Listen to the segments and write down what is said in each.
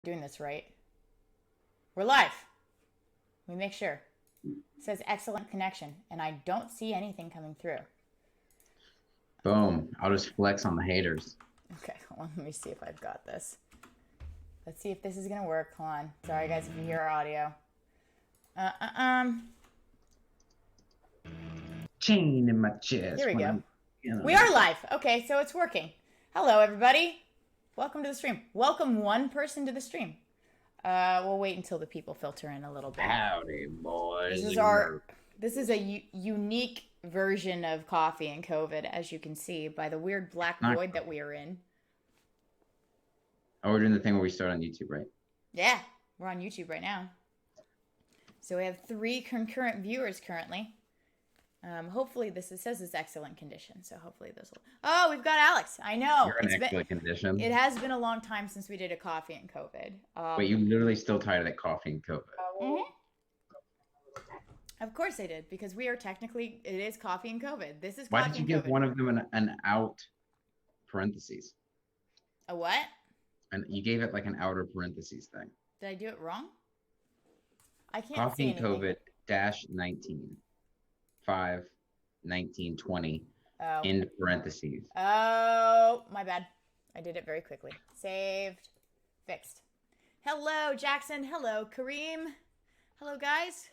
Doing this right. We're live. Let me make sure. It says excellent connection, and I don't see anything coming through. Boom. I'll just flex on the haters. Okay, hold on. Let me see if I've got this. Let's see if this is gonna work. Hold on. Sorry, guys, if you hear our audio. Uh, uh, um. Chain in my Here chest we when go. I'm, you We know. are live. Okay, so it's working. Hello, everybody. Welcome to the stream. Welcome one person to the stream. We'll wait until the people filter in a little bit. Howdy, boys This is and our. girls. This is a unique version of coffee and COVID, as you can see by the weird black Not, void that we are in. oh, we're doing the thing where we start on YouTube, right? Yeah, we're on YouTube right now. So we have 3 concurrent viewers currently. Hopefully this says it's excellent condition. So hopefully this will. Oh, we've got Alex. I know You're in excellent it condition. has been a long time since we did a coffee and COVID. But you literally still tired of that coffee and COVID. Mhm. Of course I did, because we are technically, it is coffee and COVID. This is Why did coffee you and give COVID. one of them an out parentheses? A what? And you gave it like an outer parentheses thing. Did I do it wrong? I can't see Coffee and anything. COVID dash 19, 5, 19, 20, Oh. in parentheses. Oh, my bad. I did it very quickly. Saved. Fixed. Hello, Jackson. Hello, Kareem. Hello, guys.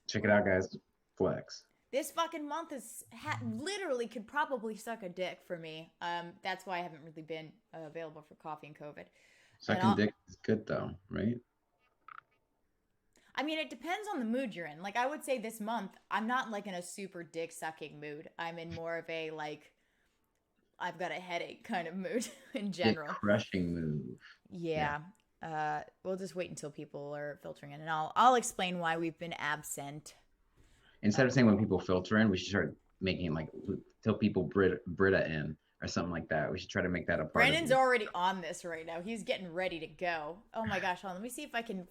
Check it out, guys. Flex. This fucking month is literally could probably suck a dick for me. That's why I haven't really been available for coffee and COVID. Sucking dick is good though, right? I mean, it depends on the mood you're in. Like, I would say this month, I'm not like in a super dick sucking mood. I'm in more of a like, I've got a headache kind of mood in general. Dick crushing move. Yeah. We'll just wait until people are filtering in, and I'll explain why we've been absent. Instead of saying when people filter in, we should start making it like till people Brita in or something like that. We should try to make that a part Brandon's of it. already on this right now. He's getting ready to go. Oh my gosh, hold on. Let me see if I can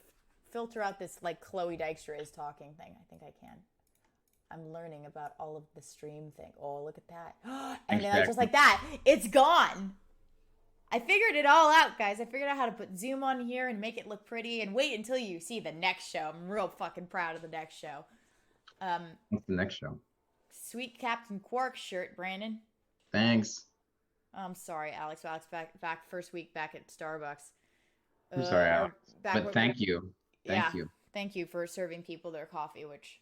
filter out this like Chloe Dykstra is talking thing. I think I can. I'm learning about all of the stream thing. Oh, look at that. And Thanks, then Jack. just like that, it's gone. I figured it all out, guys. I figured out how to put zoom on here and make it look pretty, and wait until you see the next show. I'm real fucking proud of the next show. What's the next show? Sweet Captain Quark shirt, Brandon. Thanks. I'm sorry, Alex. Alex back first week back at Starbucks. I'm sorry, Alex. Back But thank you. Yeah, Thank you. thank you for serving people their coffee, which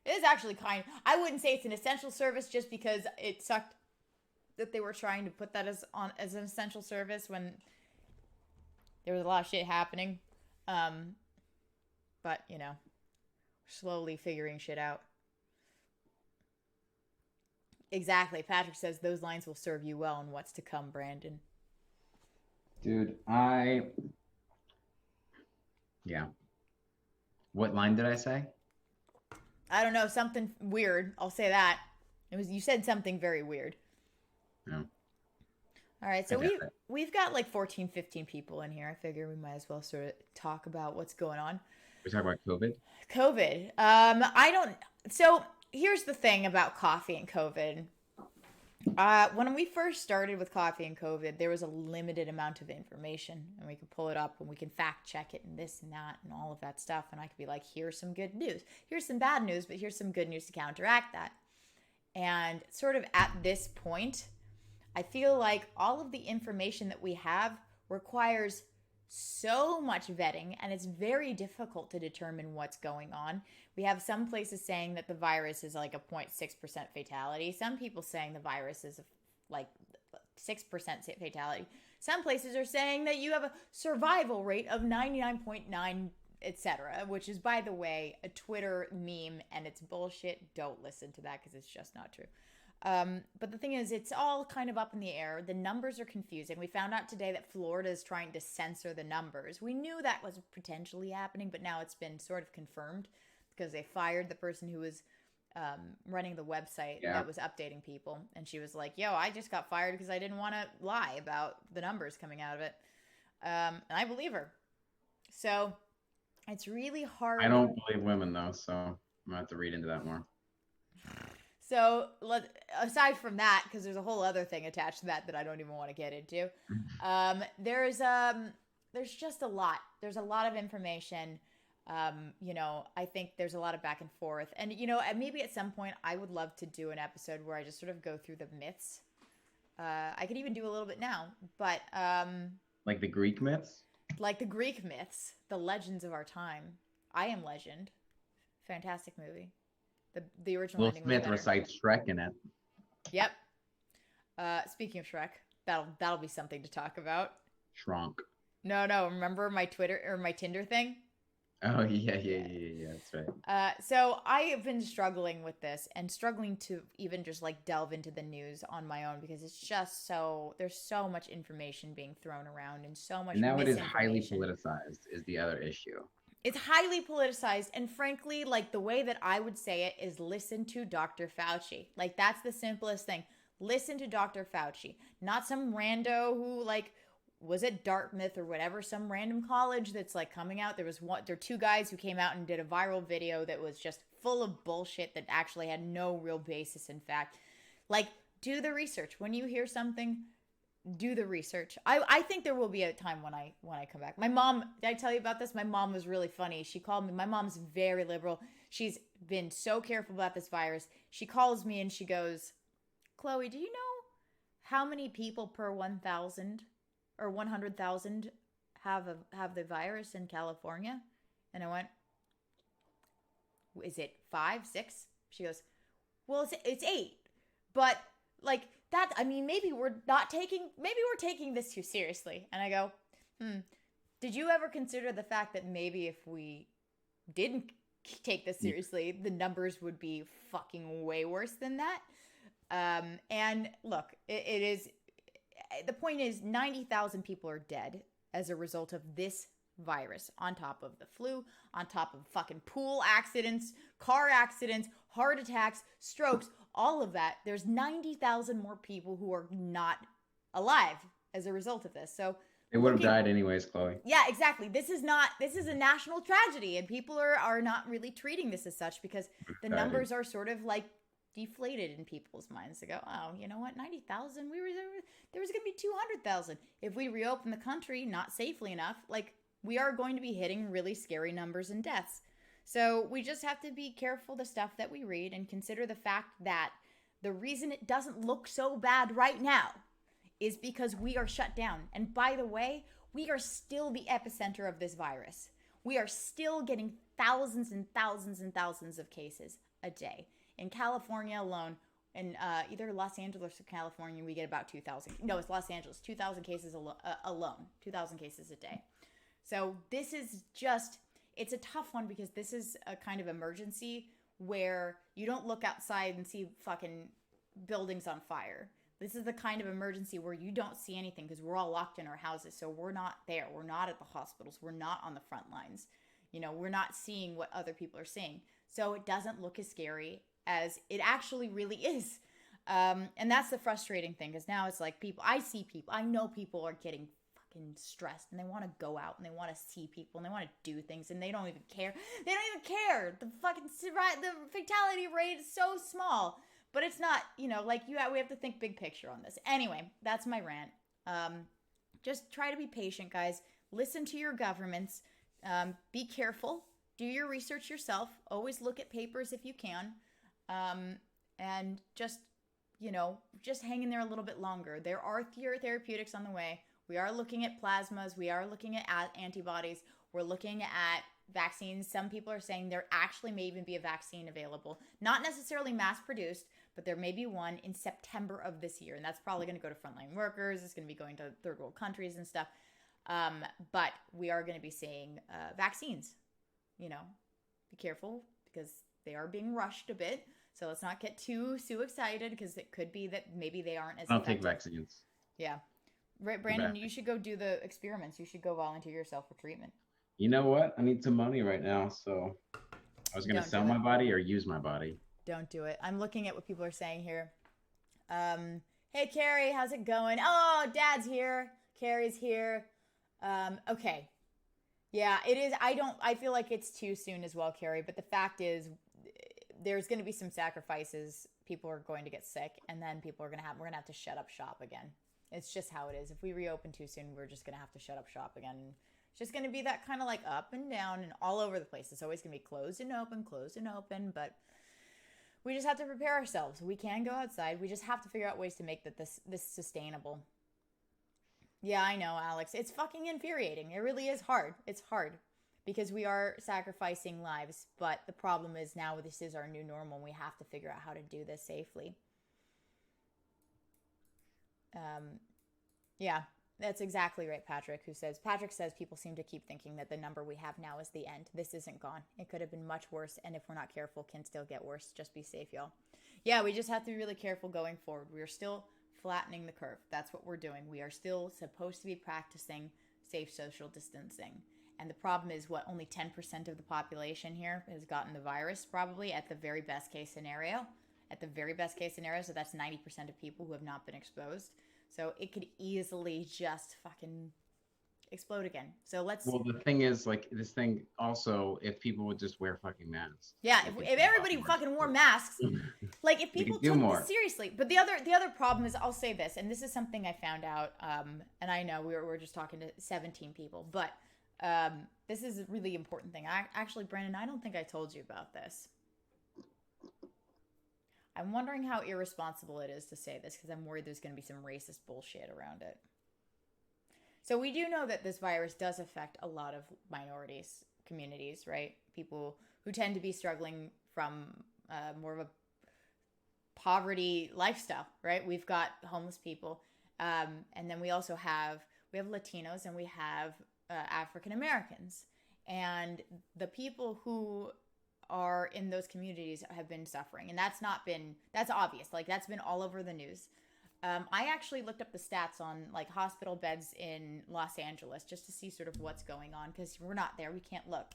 is actually kind. I wouldn't say it's an essential service just because it sucked that they were trying to put that as an essential service when there was a lot of shit happening. But you know, slowly figuring shit out. Exactly. Patrick says those lines will serve you well in what's to come, Brandon. Dude, yeah. What line did I say? I don't know, something weird. I'll say that. You said something very weird. No. All right, so we've got like 14, 15 people in here. I figure we might as well sort of talk about what's going on. We talk about COVID? COVID. So here's the thing about coffee and COVID. When we first started with coffee and COVID, there was a limited amount of information, and we could pull it up and we can fact check it and this and that and all of that stuff. And I could be like, here's some good news. Here's some bad news, but here's some good news to counteract that. And sort of at this point, I feel like all of the information that we have requires so much vetting, and it's very difficult to determine what's going on. We have some places saying that the virus is like a 0.6% fatality. Some people saying the virus is like 6% fatality. Some places are saying that you have a survival rate of 99.9, etc., which is, by the way, a Twitter meme, and it's bullshit. Don't listen to that because it's just not true. But the thing is, it's all kind of up in the air. The numbers are confusing. We found out today that Florida is trying to censor the numbers. We knew that was potentially happening, but now it's been sort of confirmed because they fired the person who was running the website that was updating people. And she was like, yo, I just got fired because I didn't want to lie about the numbers coming out of it. And I believe her. So it's really hard. I don't believe women, though, so I'm going to have to read into that more. So aside from that, because there's a whole other thing attached to that I don't even want to get into, there's there's just a lot. There's a lot of information. I think there's a lot of back and forth. And, maybe at some point I would love to do an episode where I just sort of go through the myths. I could even do a little bit now, but Like the Greek myths? like the Greek myths, the legends of our time. I Am Legend. Fantastic movie. The original Will ending was Smith better. recites Shrek in it. Yep. Speaking of Shrek, that'll be something to talk about. Shrunk. No, remember my Twitter or my Tinder thing? Oh yeah, that's right. So I have been struggling with this and struggling to even just like delve into the news on my own because it's just there's so much information being thrown around and so much And now it is highly misinformation. politicized is the other issue. It's highly politicized, and frankly, like the way that I would say it is listen to Dr. Fauci. Like that's the simplest thing. Listen to Dr. Fauci, not some rando who like was at Dartmouth or whatever, some random college that's like coming out. There are two guys who came out and did a viral video that was just full of bullshit that actually had no real basis in fact. Like, do the research. When you hear something, do the research. I think there will be a time when I come back. My mom, did I tell you about this? My mom was really funny. She called me. My mom's very liberal. She's been so careful about this virus. She calls me and she goes, Chloe, do you know how many people per 1,000 or 100,000 have the virus in California? And I went, is it 5, 6? She goes, well, it's 8. But like that, I mean, maybe we're taking this too seriously. And I go, did you ever consider the fact that maybe if we didn't take this seriously, the numbers would be fucking way worse than that? And look, it is, the point is 90,000 people are dead as a result of this virus, on top of the flu, on top of fucking pool accidents, car accidents, heart attacks, strokes, all of that. There's 90,000 more people who are not alive as a result of this. So they would have died anyways, Chloe. Yeah, exactly. This is a national tragedy, and people are not really treating this as such because the numbers are sort of like deflated in people's minds. They go, oh, you know what, 90,000, there was going to be 200,000. If we reopen the country not safely enough, like we are going to be hitting really scary numbers and deaths. So we just have to be careful the stuff that we read and consider the fact that the reason it doesn't look so bad right now is because we are shut down. And by the way, we are still the epicenter of this virus. We are still getting thousands and thousands and thousands of cases a day. In California alone, in either Los Angeles or California, we get about 2,000. No, it's Los Angeles. 2,000 cases alone. 2,000 cases a day. So this is just, it's a tough one because this is a kind of emergency where you don't look outside and see fucking buildings on fire. This is the kind of emergency where you don't see anything because we're all locked in our houses. So we're not there. We're not at the hospitals. We're not on the front lines. We're not seeing what other people are seeing. So it doesn't look as scary as it actually really is. And that's the frustrating thing because now it's like I know people are getting fucking stressed and they want to go out and they want to see people and they want to do things and they don't even care. They don't even care. The fatality rate is so small. But it's not, we have to think big picture on this. Anyway, that's my rant. Just try to be patient, guys. Listen to your governments. Be careful. Do your research yourself. Always look at papers if you can. And just hang in there a little bit longer. There are therapeutics on the way. We are looking at plasmas. We are looking at antibodies. We're looking at vaccines. Some people are saying there actually may even be a vaccine available. Not necessarily mass produced, but there may be one in September of this year. And that's probably going to go to frontline workers. It's going to be going to third world countries and stuff. But we are going to be seeing vaccines. Be careful because they are being rushed a bit. So let's not get too excited because it could be that maybe they aren't as I'll effective. take vaccines. Yeah. Right, Brandon, you should go do the experiments. You should go volunteer yourself for treatment. You know what? I need some money right now. So I was going to sell my body or use my body. Don't do it. I'm looking at what people are saying here. Hey, Carrie, how's it going? Oh, Dad's here. Carrie's here. Okay. Yeah, it is. I feel like it's too soon as well, Carrie. But the fact is, there's going to be some sacrifices. People are going to get sick. And then we're going to have to shut up shop again. It's just how it is. If we reopen too soon, we're just going to have to shut up shop again. It's just going to be that kind of like up and down and all over the place. It's always going to be closed and open, but we just have to prepare ourselves. We can go outside. We just have to figure out ways to make this sustainable. Yeah, I know, Alex. It's fucking infuriating. It really is hard. It's hard because we are sacrificing lives, but the problem is now this is our new normal and we have to figure out how to do this safely. Yeah, that's exactly right, Patrick, Patrick says people seem to keep thinking that the number we have now is the end. This isn't gone. It could have been much worse, and if we're not careful, can still get worse. Just be safe, y'all. Yeah, we just have to be really careful going forward. We are still flattening the curve. That's what we're doing. We are still supposed to be practicing safe social distancing. And the problem is what only 10% of the population here has gotten the virus, probably at the very best case scenario. At the very best case scenario, so that's 90% of people who have not been exposed. So it could easily just fucking explode again. So let's. Well, the thing is, like, this thing also, if people would just wear fucking masks. Yeah, if everybody fucking wore masks, like if people took this seriously. But the other problem is, I'll say this, and this is something I found out, and I know we were just talking to 17 people, but this is a really important thing. Actually, Brandon, I don't think I told you about this. I'm wondering how irresponsible it is to say this because I'm worried there's going to be some racist bullshit around it. So we do know that this virus does affect a lot of minorities, communities, right? People who tend to be struggling from more of a poverty lifestyle, right? We've got homeless people, and then we also have Latinos and we have African Americans, and the people who are in those communities have been suffering, and that's obvious. Like that's been all over the news. I actually looked up the stats on like hospital beds in Los Angeles just to see sort of what's going on because we're not there. We can't look.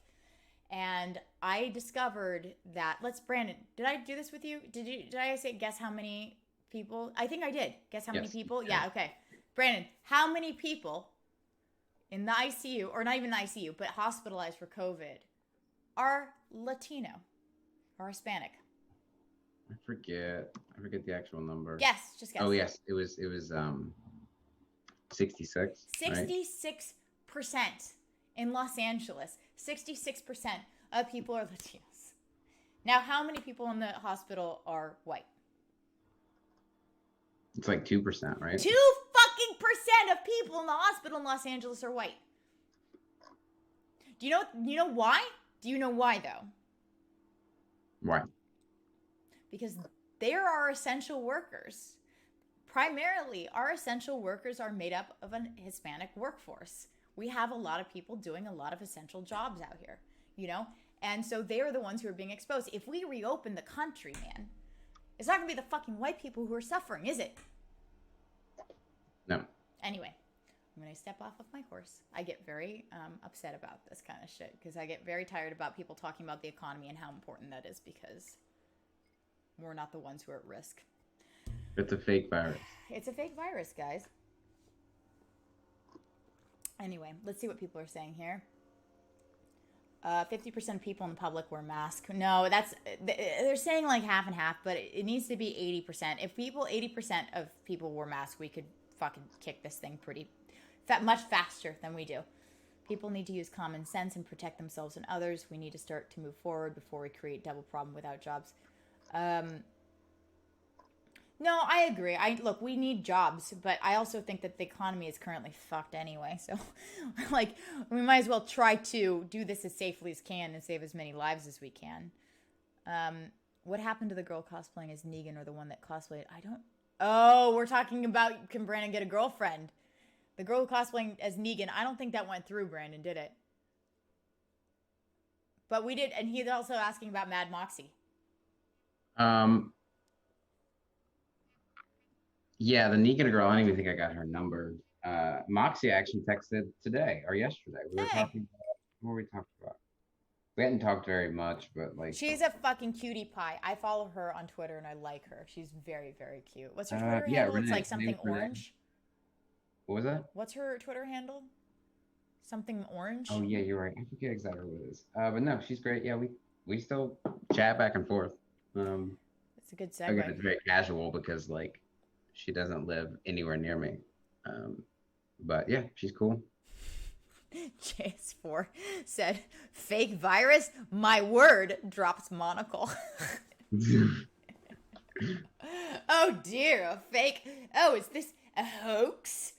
And I discovered that, Brandon, did I do this with you? Did I say guess how many people? I think I did. Guess how many people? Yeah, okay. Brandon, how many people in the ICU, or not even the ICU, but hospitalized for COVID are Latino or Hispanic? I forget the actual number. Yes, just guess. Oh yes, it was 66. 66% in Los Angeles. 66% of people are Latinos. Now, how many people in the hospital are white? It's like 2%, right? 2% of people in the hospital in Los Angeles are white. Do you know why? Do you know why though? Why? Because there are essential workers. Primarily, our essential workers are made up of an Hispanic workforce. We have a lot of people doing a lot of essential jobs out here, And so they are the ones who are being exposed. If we reopen the country, man, it's not going to be the fucking white people who are suffering, is it? No. Anyway, I'm going to step off of my horse. I get very upset about this kind of shit because I get very tired about people talking about the economy and how important that is because we're not the ones who are at risk. It's a fake virus. It's a fake virus, guys. Anyway, let's see what people are saying here. 50% of people in the public wear masks. No, they're saying like half and half, but it needs to be 80%. If 80% of people wore masks, we could fucking kick this thing much faster than we do. People need to use common sense and protect themselves and others. We need to start to move forward before we create double problem without jobs. No, I agree. Look, we need jobs, but I also think that the economy is currently fucked anyway. So, we might as well try to do this as safely as can and save as many lives as we can. What happened to the girl cosplaying as Negan or the one that cosplayed? Oh, we're talking about can Brandon get a girlfriend? The girl cosplaying as Negan, I don't think that went through, Brandon, did it? But we did, and he's also asking about Mad Moxie. Yeah, the Negan girl, I don't even think I got her number. Moxie actually texted today or yesterday. We were talking about, what were we talking about? We hadn't talked very much, but like. She's a fucking cutie pie. I follow her on Twitter and I like her. She's very, very cute. What's her Twitter handle? Renee, it's like something orange. What was that? What's her Twitter handle? Something orange? Oh yeah, you're right. I forget exactly what it is. But no, she's great. Yeah, we still chat back and forth. It's a good segue. Again, it's very casual because like she doesn't live anywhere near me. But yeah, she's cool. JS4 said, fake virus? My word, drops monocle. Oh dear, a fake. Oh, is this a hoax?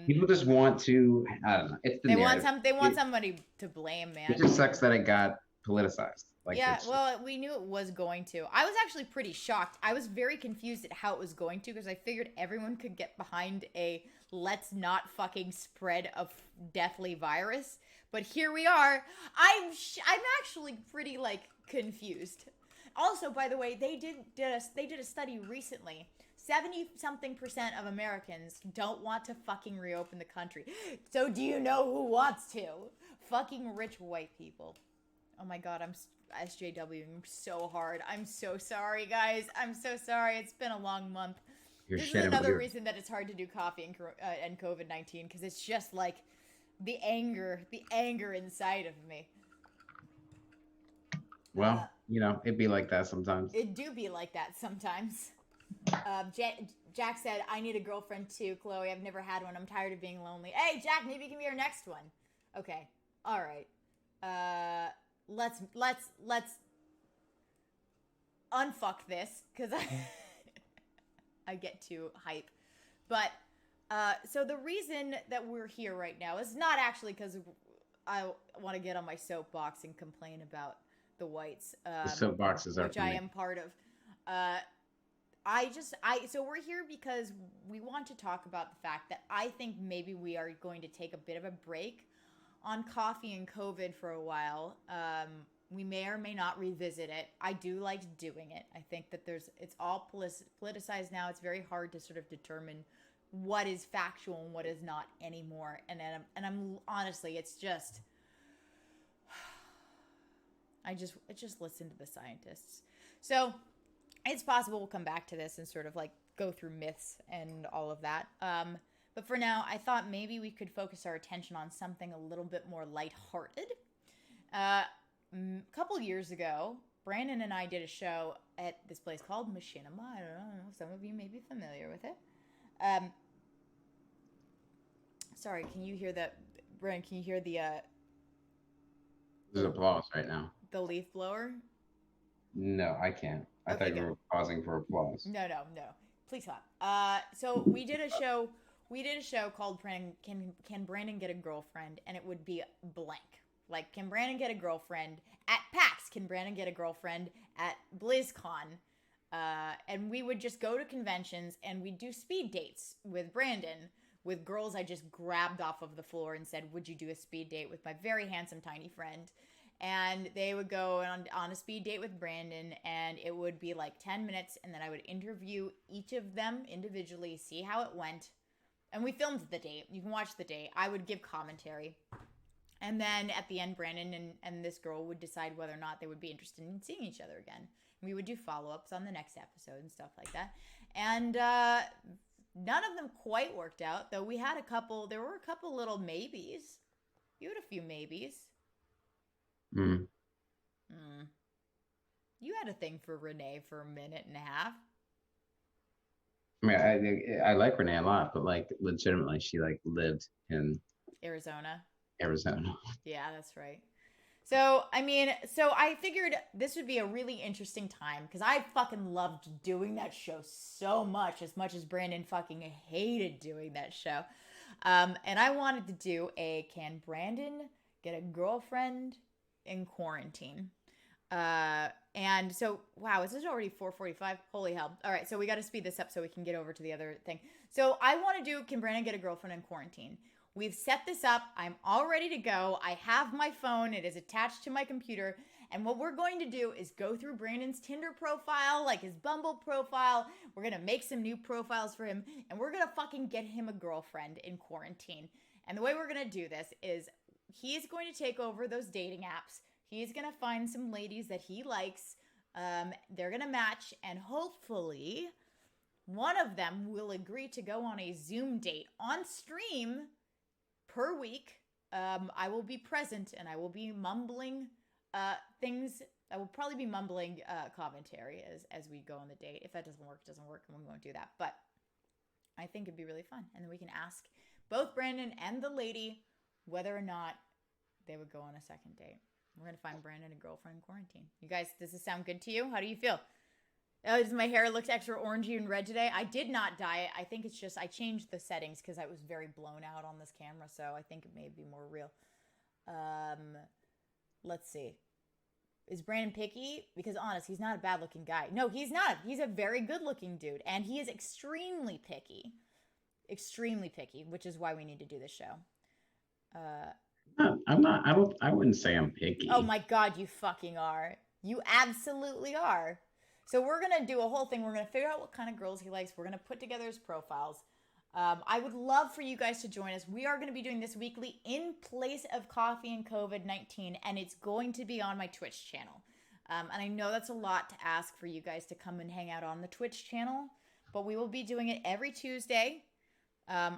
People just want to. I don't know. It's the narrative. They want somebody to blame, It man. just sucks that it got politicized. Like Yeah, it's just, well, we knew it was going to. I was actually pretty shocked. I was very confused at how it was going to because I figured everyone could get behind a let's not fucking spread a deathly virus. But here we are. I'm actually pretty like confused. Also, by the way, they did a study recently. 70 something% of Americans don't want to fucking reopen the country. So do you know who wants to? Fucking rich white people. Oh my god, I'm SJWing so hard. I'm so sorry, guys. I'm so sorry. It's been a long month. This is another reason that it's hard to do coffee and COVID-19 because it's just like the anger inside of me. well, it'd be like that sometimes. It do be like that sometimes. Jack said, I need a girlfriend too, Chloe. I've never had one. I'm tired of being lonely. Hey, Jack, maybe you can be our next one. Okay. All right. Let's unfuck this because I get too hype. But so the reason that we're here right now is not actually because I want to get on my soapbox and complain about the whites, The soapboxes are which I am part of. So we're here because we want to talk about the fact that I think maybe we are going to take a bit of a break on coffee and COVID for a while. We may or may not revisit it. I do like doing it. I think that it's all politicized now. It's very hard to sort of determine what is factual and what is not anymore. And I'm honestly, it's just, I just listen to the scientists. So it's possible we'll come back to this and sort of like go through myths and all of that. But for now, I thought maybe we could focus our attention on something a little bit more lighthearted. A couple years ago, Brandon and I did a show at this place called Machinima. I don't know, some of you may be familiar with it. Sorry, can you hear that? Brandon, can you hear There's applause right now. the leaf blower? No, I can't. I thought you were pausing for applause. No. Please stop. So we did a show. We did a show called Can Brandon Get a Girlfriend? And it would be blank. Like, can Brandon get a girlfriend at PAX? Can Brandon get a girlfriend at BlizzCon? And we would just go to conventions and we'd do speed dates with Brandon, with girls I just grabbed off of the floor and said, would you do a speed date with my very handsome tiny friend? And they would go on a speed date with Brandon, and it would be like 10 minutes, and then I would interview each of them individually, see how it went. And we filmed the date. You can watch the date. I would give commentary. And then at the end, Brandon and this girl would decide whether or not they would be interested in seeing each other again. And we would do follow-ups on the next episode and stuff like that. And none of them quite worked out, though there were a couple little maybes. You had a few maybes. You had a thing for Renee for a minute and a half. I mean, I like Renee a lot, but like legitimately, she like lived in Arizona. Yeah, that's right. So I figured this would be a really interesting time because I fucking loved doing that show so much as Brandon fucking hated doing that show. And I wanted to do a Can Brandon Get a Girlfriend in Quarantine? And so, wow, is this already 4:45? Holy hell. All right, so we got to speed this up so we can get over to the other thing. So I want to do Can Brandon Get a Girlfriend in Quarantine? We've set this up. I'm all ready to go. I have my phone. It is attached to my computer. And what we're going to do is go through Brandon's Tinder profile, like his Bumble profile. We're going to make some new profiles for him. And we're going to fucking get him a girlfriend in quarantine. And the way we're going to do this is he's going to take over those dating apps. He's going to find some ladies that he likes. They're going to match. And hopefully one of them will agree to go on a Zoom date on stream per week. I will be present and I will be mumbling things. I will probably be mumbling commentary as we go on the date. If that doesn't work, it doesn't work, and we won't do that. But I think it'd be really fun. And then we can ask both Brandon and the lady whether or not they would go on a second date. We're going to find Brandon a girlfriend in quarantine. You guys, does this sound good to you? How do you feel? Does my hair look extra orangey and red today? I did not dye it. I think it's just I changed the settings because I was very blown out on this camera, so I think it may be more real. Let's see. Is Brandon picky? Because honest, he's not a bad looking guy. No, he's not. He's a very good looking dude, and he is extremely picky. Extremely picky, which is why we need to do this show. I'm not. I wouldn't say I'm picky. Oh my God, you fucking are. You absolutely are. So we're going to do a whole thing. We're going to figure out what kind of girls he likes. We're going to put together his profiles. I would love for you guys to join us. We are going to be doing this weekly in place of coffee and COVID-19, and it's going to be on my Twitch channel. And I know that's a lot to ask for you guys to come and hang out on the Twitch channel, but we will be doing it every Tuesday.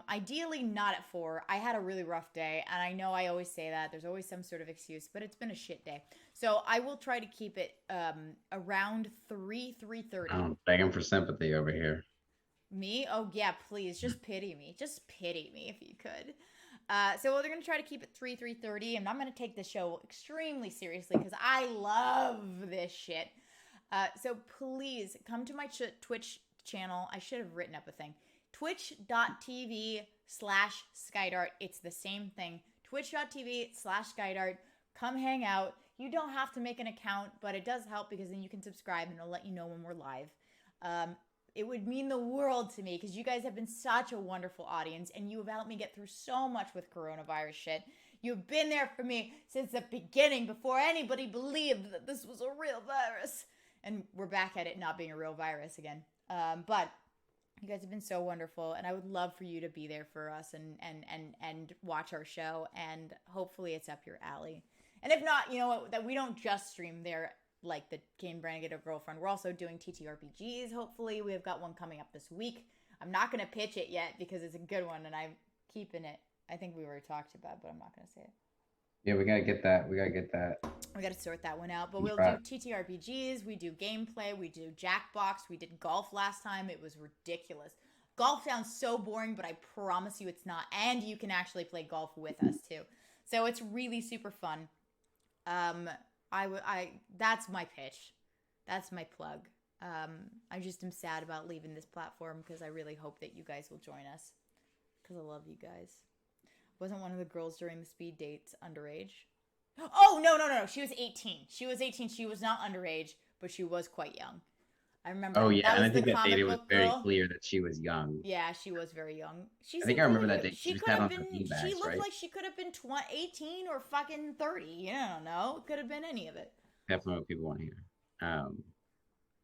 Ideally not at 4. I had a really rough day, and I know I always say that. There's always some sort of excuse, but it's been a shit day. So I will try to keep it around 3:30. I'm begging for sympathy over here. Me? Oh, yeah, please. Just pity me. Just pity me if you could. So we're going to try to keep it 3:30, and I'm going to take the show extremely seriously because I love this shit. So please come to my Twitch channel. I should have written up a thing. Twitch.tv/Skydart. It's the same thing. Twitch.tv/Skydart. Come hang out. You don't have to make an account, but it does help because then you can subscribe and it'll let you know when we're live. It would mean the world to me because you guys have been such a wonderful audience and you have helped me get through so much with coronavirus shit. You've been there for me since the beginning before anybody believed that this was a real virus. And we're back at it not being a real virus again. But you guys have been so wonderful, and I would love for you to be there for us and watch our show, and hopefully it's up your alley. And if not, you know what, that we don't just stream there like the Can Brandon Get a Girlfriend. We're also doing TTRPGs, hopefully. We have got one coming up this week. I'm not going to pitch it yet because it's a good one, and I'm keeping it. I think we already talked about it, but I'm not going to say it. Yeah, we got to get that. We got to sort that one out. But we'll do TTRPGs. We do gameplay. We do Jackbox. We did golf last time. It was ridiculous. Golf sounds so boring, but I promise you it's not. And you can actually play golf with us too. So it's really super fun. That's my pitch. That's my plug. I just am sad about leaving this platform because I really hope that you guys will join us because I love you guys. Wasn't one of the girls during the speed dates underage? Oh, no. She was 18. She was 18. She was not underage, but she was quite young. I remember. Oh, yeah. And I think that data was very clear that she was young. Yeah, she was very young. I think I remember that date. She could have been, she looked like she could have been 18 or fucking 30. You don't know. It could have been any of it. Definitely what people want to hear.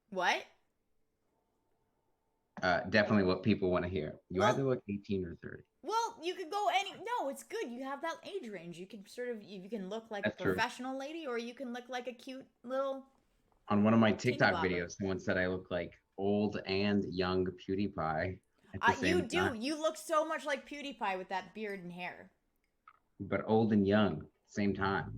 What? Definitely what people want to hear. You either look 18 or 30. Well, you could go no, it's good. You have that age range. You can you can look like That's a professional lady or you can look like a cute little. On one of my TikTok videos, someone said I look like old and young PewDiePie at the same time. You look so much like PewDiePie with that beard and hair. But old and young at the same time.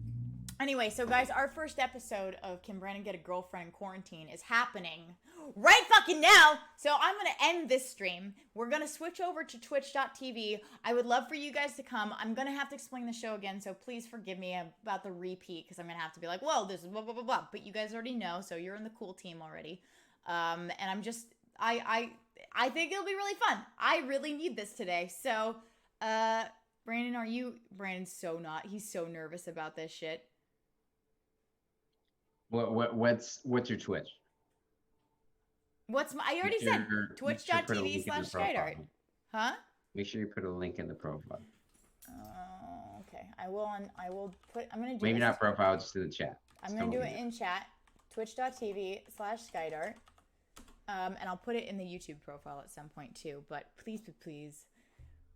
Anyway, so guys, our first episode of Can Brandon Get a Girlfriend in Quarantine is happening right fucking now. So I'm going to end this stream. We're going to switch over to twitch.tv. I would love for you guys to come. I'm going to have to explain the show again, so please forgive me about the repeat because I'm going to have to be like, whoa, this is blah, blah, blah, blah. But you guys already know, so you're in the cool team already. And I'm just, I think it'll be really fun. I really need this today. So, Brandon, Brandon's so not. He's so nervous about this shit. What's your Twitch? I already said twitch.tv/Skydart. Huh? Make sure you put a link in the profile. Okay. I'm going to do maybe not profile, just in the chat. I'm going to do it in chat. Twitch.tv/Skydart. And I'll put it in the YouTube profile at some point too. But please,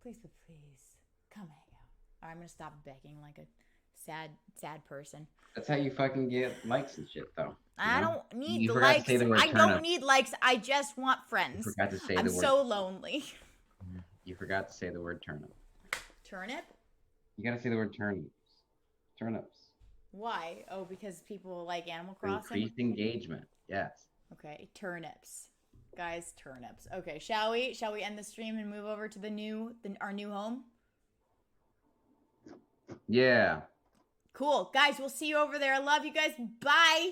come hang out. I'm going to stop begging like a sad person. That's how you fucking get likes and shit, though. I don't need the likes. I don't need likes. I just want friends. You forgot to say the word. I'm so lonely. You forgot to say the word turnip. Turnip? You gotta say the word turnips. Turnips. Why? Oh, because people like Animal Crossing? Increased engagement. Yes. Okay, turnips. Guys, turnips. Okay, shall we end the stream and move over to our new home? Yeah. Cool. Guys, we'll see you over there. I love you guys. Bye.